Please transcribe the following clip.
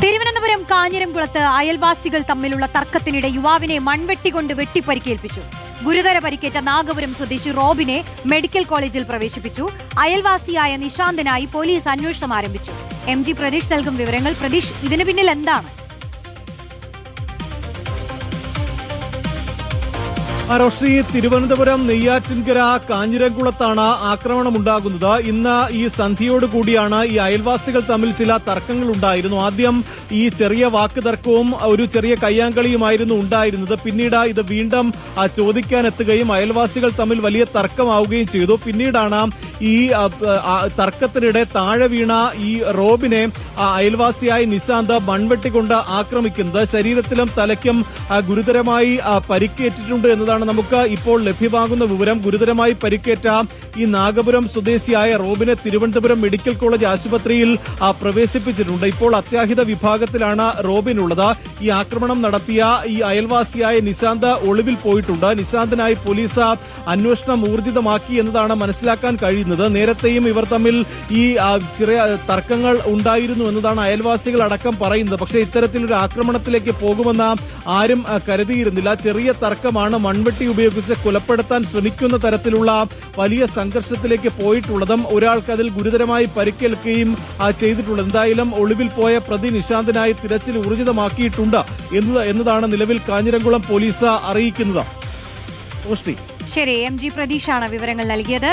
തിരുവനന്തപുരം കാഞ്ഞിരംകുളത്ത് അയൽവാസികൾ തമ്മിലുള്ള തർക്കത്തിനിടെ യുവാവിനെ മൺവെട്ടികൊണ്ട് വെട്ടിപ്പരിക്കേൽപ്പിച്ചു. ഗുരുതര പരിക്കേറ്റ നാഗപുരം സ്വദേശി റോബിനെ മെഡിക്കൽ കോളേജിൽ പ്രവേശിപ്പിച്ചു. അയൽവാസിയായ നിശാന്തിനായി പോലീസ് അന്വേഷണം ആരംഭിച്ചു. MG പ്രതീഷ് നൽകും വിവരങ്ങൾ. പ്രതീഷ്, ഇതിന് പിന്നിൽ എന്താണ്? റോഷ്നി, തിരുവനന്തപുരം നെയ്യാറ്റിൻകര കാഞ്ഞിരംകുളത്താണ് ആക്രമണമുണ്ടാകുന്നത്. ഇന്ന് ഈ സന്ധ്യയോടുകൂടിയാണ് ഈ അയൽവാസികൾ തമ്മിൽ ചില തർക്കങ്ങൾ ഉണ്ടായിരുന്നു. ആദ്യം ഈ ചെറിയ വാക്ക് തർക്കവും ഒരു ചെറിയ കയ്യാങ്കളിയുമായിരുന്നു ഉണ്ടായിരുന്നത്. പിന്നീട് ഇത് വീണ്ടും ചോദിക്കാനെത്തുകയും അയൽവാസികൾ തമ്മിൽ വലിയ തർക്കമാവുകയും ചെയ്തു. പിന്നീടാണ് ഈ തർക്കത്തിനിടെ താഴെ വീണ ഈ റോബിനെ അയൽവാസിയായ നിശാന്ത് മൺവെട്ടിക്കൊണ്ട് ആക്രമിക്കുന്നത്. ശരീരത്തിലും തലയ്ക്കും ഗുരുതരമായി പരിക്കേറ്റിട്ടുണ്ട് എന്നതാണ് നമുക്ക് ഇപ്പോൾ ലഭ്യമാകുന്ന വിവരം. ഗുരുതരമായി പരിക്കേറ്റ ഈ നാഗപുരം സ്വദേശിയായ റോബിനെ തിരുവനന്തപുരം മെഡിക്കൽ കോളേജ് ആശുപത്രിയിൽ പ്രവേശിപ്പിച്ചിട്ടുണ്ട്. ഇപ്പോൾ അത്യാഹിത വിഭാഗത്തിലാണ് റോബിൻ ഉള്ളത്. ഈ ആക്രമണം നടത്തിയ ഈ അയൽവാസിയായ നിശാന്ത് ഒളിവിൽ പോയിട്ടുണ്ട്. നിശാന്തിനായി പോലീസ് അന്വേഷണം ഊർജിതമാക്കി എന്നതാണ് മനസ്സിലാക്കാൻ കഴിയുന്നത്. നേരത്തെയും ഇവർ തമ്മിൽ ഈ ചെറിയ തർക്കങ്ങൾ ഉണ്ടായിരുന്നു എന്നതാണ് അയൽവാസികൾ അടക്കം പറയുന്നത്. പക്ഷേ ഇത്തരത്തിലൊരു ആക്രമണത്തിലേക്ക് പോകുമെന്ന് ആരും കരുതിയിരുന്നില്ല. ചെറിയ തർക്കമാണ് മൺവെട്ടി ഉപയോഗിച്ച് കൊലപ്പെടുത്താൻ ശ്രമിക്കുന്ന തരത്തിലുള്ള വലിയ സംഘർഷത്തിലേക്ക് പോയിട്ടുള്ളതും ഒരാൾക്ക് അതിൽ ഗുരുതരമായി പരിക്കേൽക്കുകയും ചെയ്തിട്ടുള്ളത്. എന്തായാലും ഒളിവിൽ പോയ പ്രതി നിശാന്തിനായി തിരച്ചിൽ ഊർജിതമാക്കിയിട്ടുണ്ട് എന്നതാണ് നിലവിൽ കാഞ്ഞിരംകുളം പോലീസ് അറിയിക്കുന്നത്. ശരി, MG പ്രതീഷാണ് വിവരങ്ങൾ നൽകിയത്.